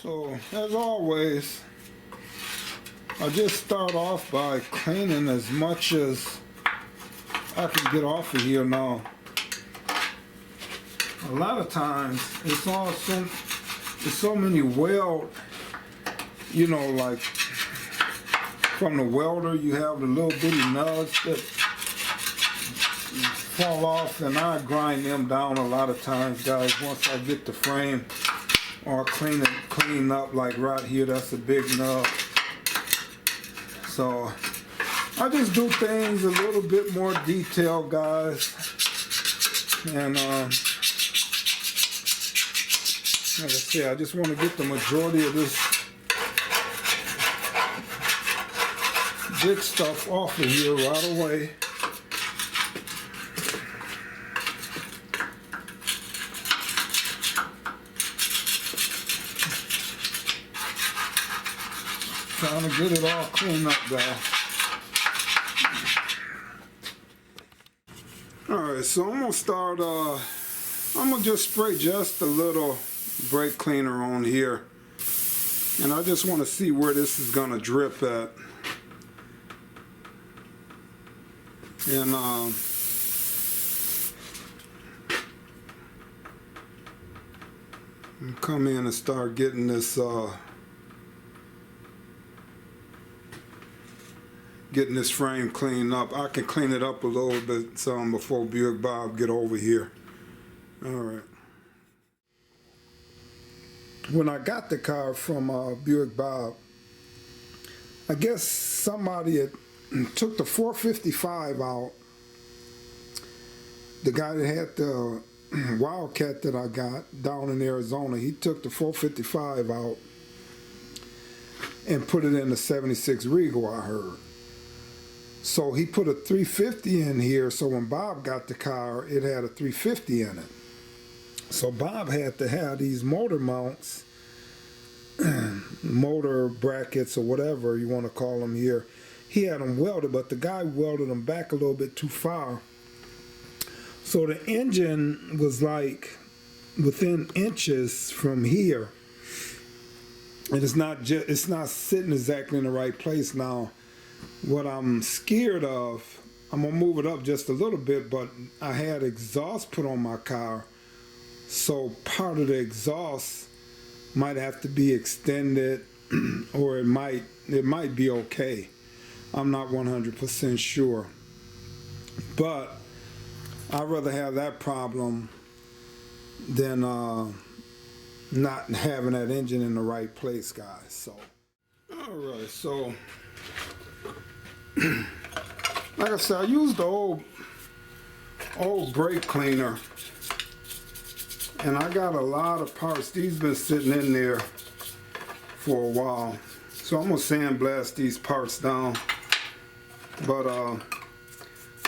So as always, I just start off by cleaning as much as I can get off of here now. A lot of times it's so many weld, you know, like from the welder you have the little bitty nugs that fall off, and I grind them down a lot of times, guys, once I get the frame or clean up. Like right here, that's a big nub. So I just do things a little bit more detailed, guys, and like I said, I just want to get the majority of this big stuff off of here right away. Trying to get it all cleaned up, guys. Alright, so I'm gonna start, I'm gonna just spray just a little brake cleaner on here. And I just want to see where this is gonna drip at. And come in and start getting this frame cleaned up. I can clean it up a little bit some before Buick Bob get over here. Alright. When I got the car from Buick Bob, I guess somebody had took the 455 out. The guy that had the Wildcat that I got down in Arizona, he took the 455 out and put it in the 76 Regal, I heard. So he put a 350 in here, so when Bob got the car, it had a 350 in it. So Bob had to have these motor mounts, motor brackets or whatever you want to call them here. He had them welded, but the guy welded them back a little bit too far. So the engine was like within inches from here. And it's not sitting exactly in the right place now. What I'm scared of, I'm gonna move it up just a little bit, but I had exhaust put on my car, so part of the exhaust might have to be extended, or it might be okay. I'm not 100% sure, but I'd rather have that problem than not having that engine in the right place, guys. So, all right, so. Like I said, I used the old brake cleaner, and I got a lot of parts. These been sitting in there for a while, so I'm gonna sandblast these parts down. But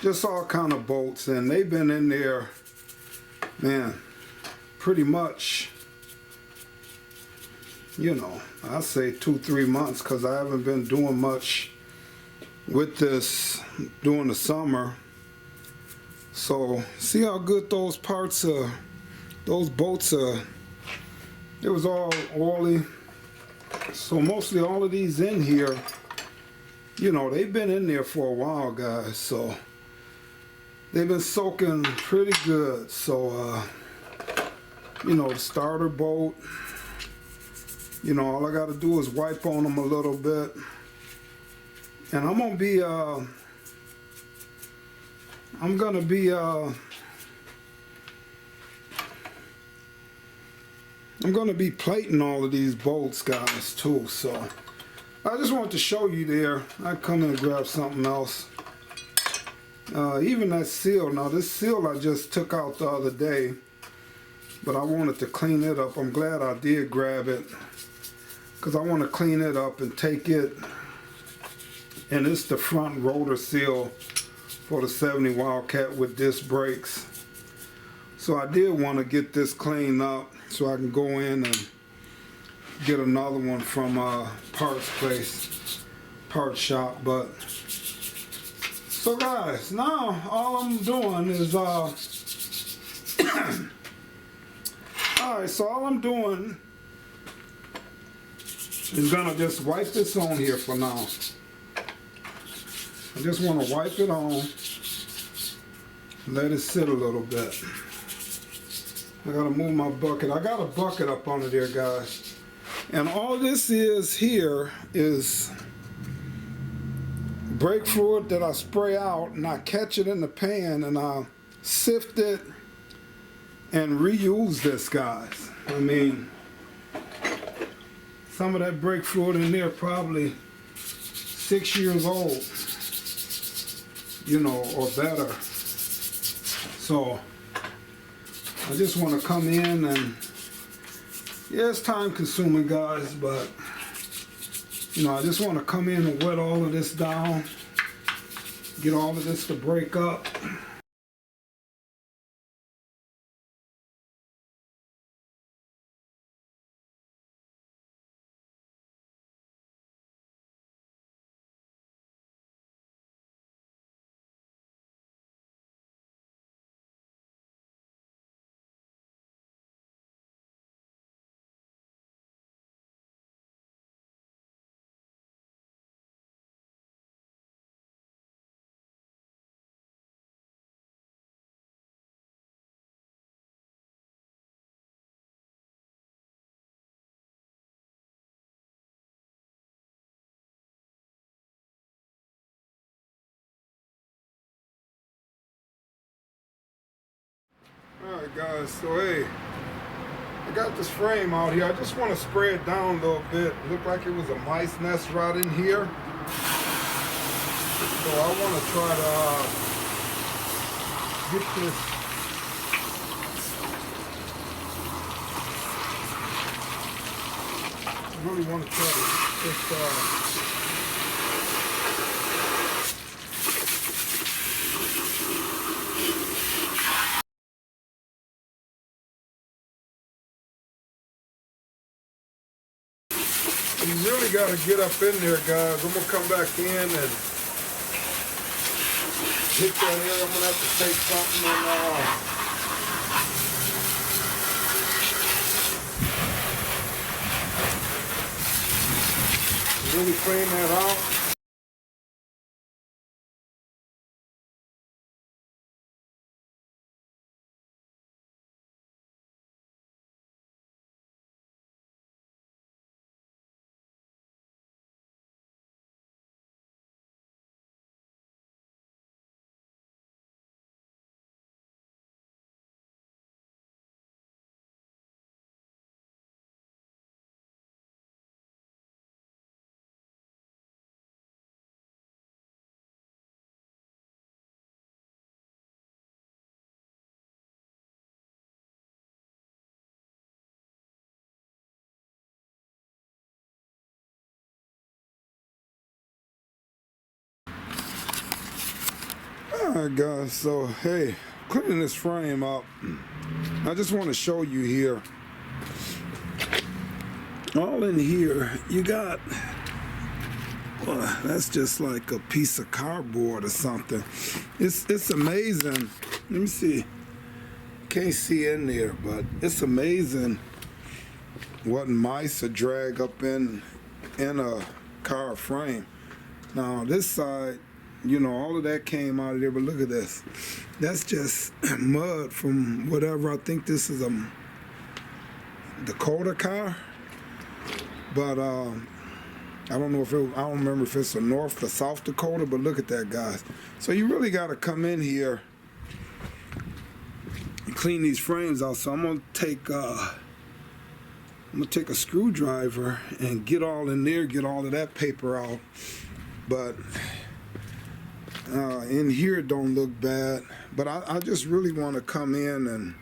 just all kind of bolts, and they've been in there, man, pretty much, you know, I say 2-3 months, because I haven't been doing much with this during the summer. So see how good those parts are, those bolts are. It was all oily, so mostly all of these in here, you know, they've been in there for a while, guys, so they've been soaking pretty good. So you know, the starter bolt, you know, all I got to do is wipe on them a little bit. And I'm gonna be plating all of these bolts, guys, too. So I just wanted to show you there. I come in and grab something else. Even that seal. Now this seal I just took out the other day, but I wanted to clean it up. I'm glad I did grab it, because I want to clean it up and take it. And it's the front rotor seal for the 70 Wildcat with disc brakes. So I did want to get this cleaned up so I can go in and get another one from parts shop. But so guys, now all I'm doing is alright, so all I'm doing I'm gonna just wipe this on here for now. I just want to wipe it on, let it sit a little bit. I gotta move my bucket. I got a bucket up under there, guys. And all this is here is brake fluid that I spray out, and I catch it in the pan and I sift it and reuse this, guys. I mean, some of that brake fluid in there probably 6 years old, you know, or better. So I just want to come in and, yeah, it's time consuming, guys, but you know, I just want to come in and wet all of this down, get all of this to break up. Alright guys, so hey, I got this frame out here. I just want to spray it down a little bit. It looked like it was a mice nest right in here. So I want to try to get this I really want to try to just you really got to get up in there, guys. I'm going to come back in and hit that area. I'm going to have to take something and really clean that out. Alright guys, so hey, cleaning this frame up. I just want to show you here. All in here, you got, well, that's just like a piece of cardboard or something. It's amazing. Let me see. Can't see in there, but it's amazing what mice are drag up in a car frame. Now this side, you know, all of that came out of there, but look at this. That's just mud from whatever. I think this is a Dakota car, but I don't know if I don't remember if it's a North or South Dakota, but look at that, guys. So you really got to come in here and clean these frames out. So I'm gonna take a screwdriver and get all in there, get all of that paper out, but in here it don't look bad. But I just really want to come in and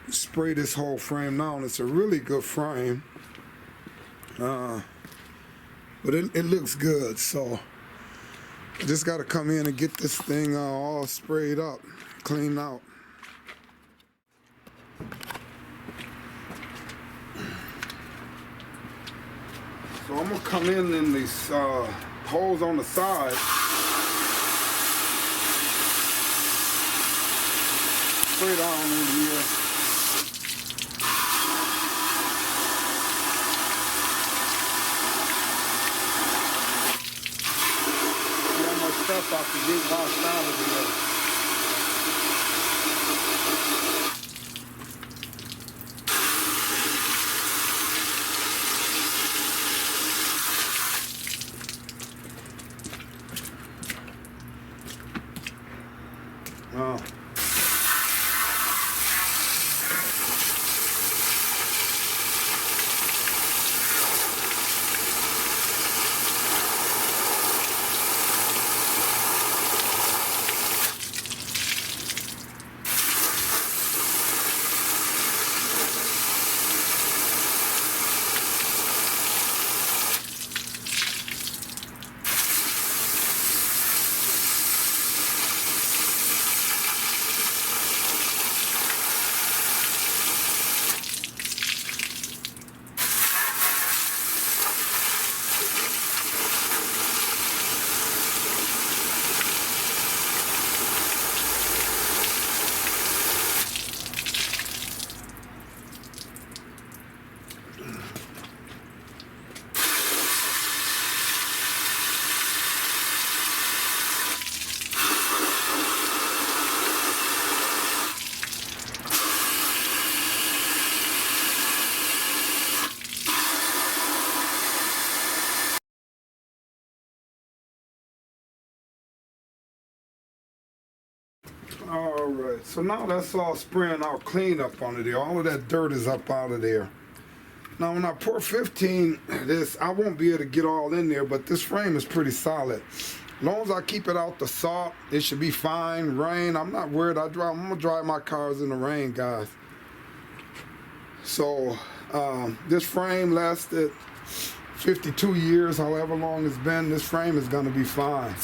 spray this whole frame down. It's a really good frame, but it looks good. So I just got to come in and get this thing all sprayed up, cleaned out. So I'm gonna come in these holes on the side. Spray down in here. about to get washed out of here. Oh. All right, so now that's all spraying out clean up under there. All of that dirt is up out of there. Now when I pour 15, I won't be able to get all in there, but this frame is pretty solid. As long as I keep it out the salt, it should be fine. Rain, I'm not worried. I'm gonna drive my cars in the rain, guys. So this frame lasted 52 years, however long it's been. This frame is gonna be fine.